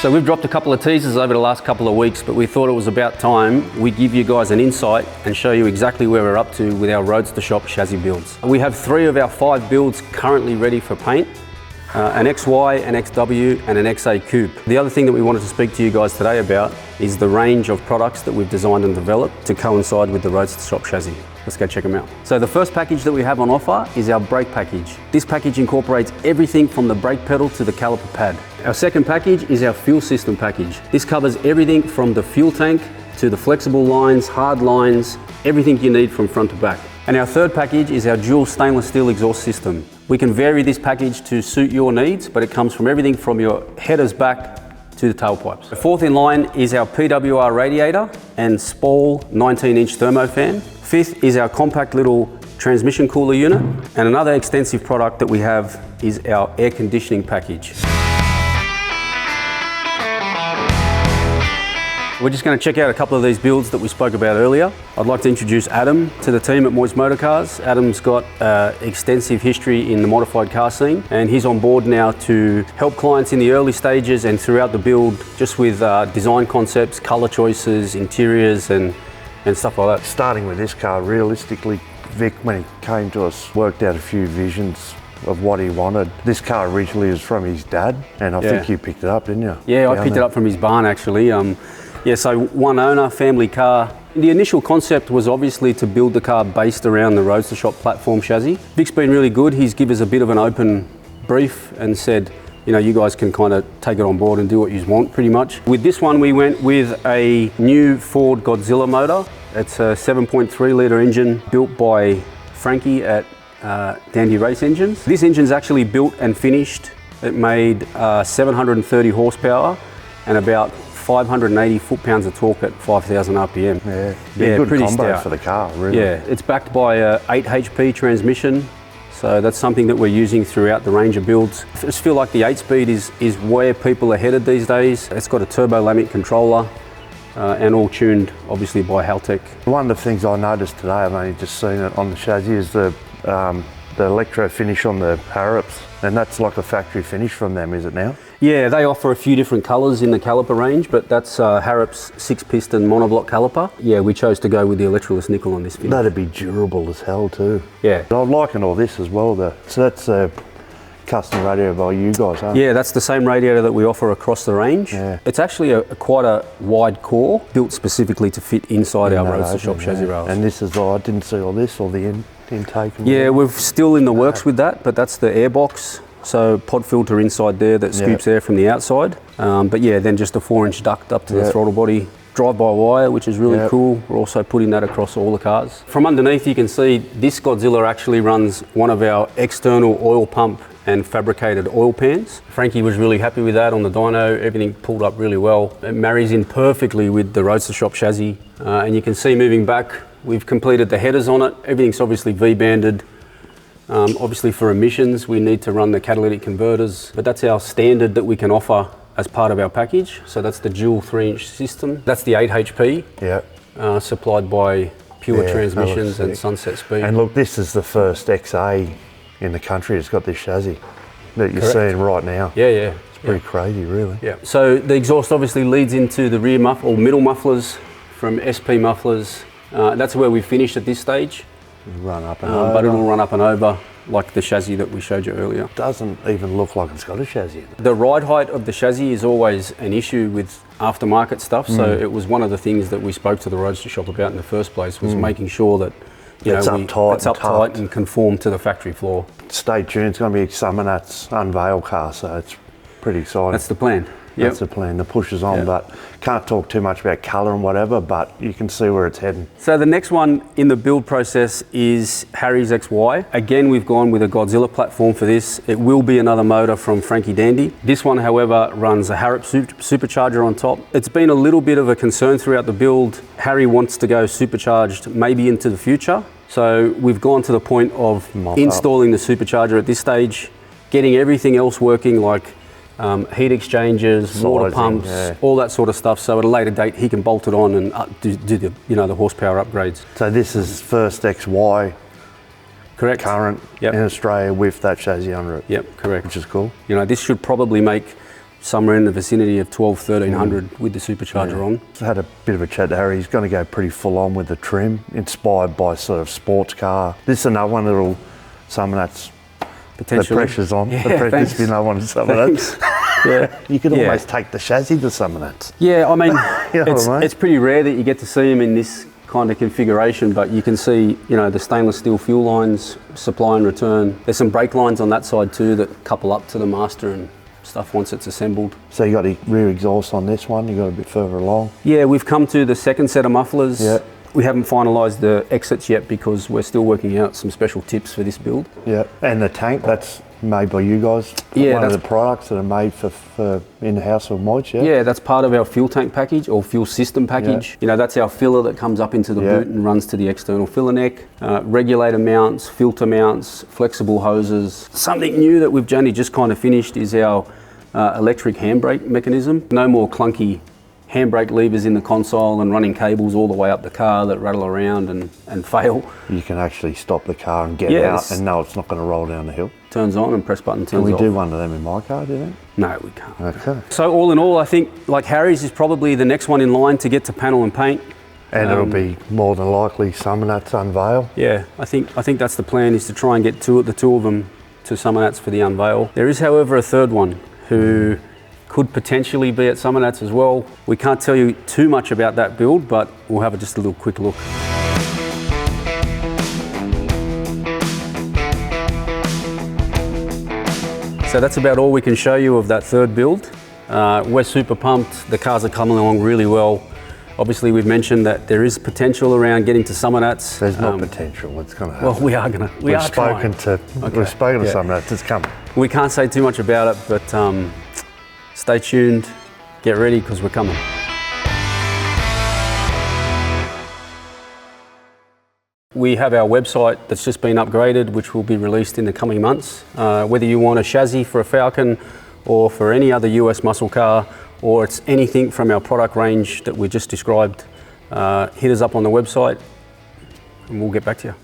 So we've dropped a couple of teasers over the last couple of weeks, but we thought it was about time we give you guys an insight and show you exactly where we're up to with our Roadster Shop chassis builds. We have 3 of our 5 builds currently ready for paint. An XY, an XW and an XA Coupe. The other thing that we wanted to speak to you guys today about is the range of products that we've designed and developed to coincide with the Roadster Shop chassis. Let's go check them out. So the first package that we have on offer is our brake package. This package incorporates everything from the brake pedal to the caliper pad. Our second package is our fuel system package. This covers everything from the fuel tank to the flexible lines, hard lines, everything you need from front to back. And our third package is our dual stainless steel exhaust system. We can vary this package to suit your needs, but it comes from everything from your headers back to the tailpipes. The fourth in line is our PWR radiator and Spall 19-inch thermofan. Fifth is our compact little transmission cooler unit. And another extensive product that we have is our air conditioning package. We're just going to check out a couple of these builds that we spoke about earlier. I'd like to introduce Adam to the team at Moits Motorcars. Adam's got extensive history in the modified car scene, and he's on board now to help clients in the early stages and throughout the build, just with design concepts, colour choices, interiors and stuff like that. Starting with this car, realistically, Vic, when he came to us, worked out a few visions of what he wanted. This car originally was from his dad, and I think you picked it up, didn't you? Yeah, I picked it up from his barn actually. Yeah, so one owner, family car. The initial concept was obviously to build the car based around the Roadster Shop platform chassis. Vic's been really good. He's given us a bit of an open brief and said, you know, you guys can kind of take it on board and do what you want pretty much. With this one, we went with a new Ford Godzilla motor. It's a 7.3 litre engine built by Frankie at Dandy Race Engines. This engine's actually built and finished. It made 730 horsepower and about 580 foot-pounds of torque at 5,000 RPM. Yeah, good combo stout for the car, really. Yeah, it's backed by a 8 HP transmission, so that's something that we're using throughout the range of builds. I just feel like the 8-speed is where people are headed these days. It's got a turbo lambic controller and all tuned, obviously, by Haltech. One of the things I noticed today, I've only just seen it on the chassis, is the electro finish on the Harrops, and that's like a factory finish from them, is it now? Yeah, they offer a few different colours in the caliper range, but that's Harrop's 6-piston monoblock caliper. Yeah, we chose to go with the electroless nickel on this finish. That'd be durable as hell too. Yeah. I'm liking all this as well though. So that's a custom radiator by you guys, huh? Yeah, that's the same radiator that we offer across the range. Yeah. It's actually quite a wide core, built specifically to fit inside our Roadster Shop chassis rails. And this is, I didn't see all this, or the intake. Yeah, we're still in the works with that, but that's the air box. So pod filter inside there that scoops air from the outside. But yeah, then just a 4-inch duct up to the throttle body. Drive-by-wire, which is really cool. We're also putting that across all the cars. From underneath you can see this Godzilla actually runs one of our external oil pump and fabricated oil pans. Frankie was really happy with that on the dyno. Everything pulled up really well. It marries in perfectly with the Roadster Shop chassis. And you can see moving back, we've completed the headers on it. Everything's obviously V-banded. Obviously for emissions, we need to run the catalytic converters, but that's our standard that we can offer as part of our package. So that's the dual 3-inch system. That's the 8 HP, supplied by Pure Transmissions and Sunset Speed. And look, this is the first XA in the country that's got this chassis that you're seeing right now. Yeah. It's pretty crazy, really. Yeah. So the exhaust obviously leads into the rear or middle mufflers from SP mufflers. That's where we finished at this stage. Run up and over. But it'll run up and over like the chassis that we showed you earlier. Doesn't even look like it's got a chassis in it. The ride height of the chassis is always an issue with aftermarket stuff, so it was one of the things that we spoke to the Roadster Shop about in the first place, was making sure that it's uptight and conform to the factory floor. Stay tuned, it's going to be Summernat's unveil car, so it's pretty exciting. That's the plan. That's the plan, the push is on, but can't talk too much about colour and whatever, but you can see where it's heading. So the next one in the build process is Harry's XY. Again, we've gone with a Godzilla platform for this. It will be another motor from Frankie Dandy. This one, however, runs a Harrop supercharger on top. It's been a little bit of a concern throughout the build. Harry wants to go supercharged maybe into the future. So we've gone to the point of installing the supercharger at this stage, getting everything else working, like heat exchangers, water pumps, all that sort of stuff. So at a later date, he can bolt it on and do the, the horsepower upgrades. So this is first XY current in Australia with that chassis under it. Yep, correct. Which is cool. This should probably make somewhere in the vicinity of 1,200–1,300 with the supercharger on. Had a bit of a chat to Harry. He's going to go pretty full on with the trim, inspired by sort of sports car. This is another one that'll, some of that's, Potentially. the pressure's on. Yeah, the pressure's been on some of that. Yeah. You could almost take the chassis to some of that. Yeah, I mean, You know what I mean? it's pretty rare that you get to see them in this kind of configuration, but you can see, you know, the stainless steel fuel lines, supply and return. There's some brake lines on that side too that couple up to the master and stuff once it's assembled. So you got the rear exhaust on this one, you got a bit further along. Yeah, we've come to the second set of mufflers. Yeah. We haven't finalised the exits yet because we're still working out some special tips for this build. Yeah, and the tank, that's made by you guys. Yeah, one of the products that are made for in the house of Moits. Yeah. Yeah, that's part of our fuel tank package or fuel system package. Yeah. You know, that's our filler that comes up into the boot and runs to the external filler neck. Regulator mounts, filter mounts, flexible hoses. Something new that we've only just kind of finished is our electric handbrake mechanism. No more clunky handbrake levers in the console and running cables all the way up the car that rattle around and fail. You can actually stop the car and get out and know it's not going to roll down the hill. Turns on and press button turns off. Can we do one of them in my car, do you think? No, we can't. Okay. So all in all, I think like Harry's is probably the next one in line to get to panel and paint. And it'll be more than likely Summernats unveil. Yeah, I think that's the plan, is to try and get the two of them to Summernats for the unveil. There is, however, a third one who could potentially be at Summernats as well. We can't tell you too much about that build, but we'll have just a little quick look. So that's about all we can show you of that third build. We're super pumped. The cars are coming along really well. Obviously, we've mentioned that there is potential around getting to Summernats. There's not potential, it's going to happen. Well, we are going to. We've spoken to Summernats, it's coming. We can't say too much about it, but stay tuned, get ready, because we're coming. We have our website that's just been upgraded, which will be released in the coming months. Whether you want a chassis for a Falcon or for any other US muscle car, or it's anything from our product range that we just described, hit us up on the website and we'll get back to you.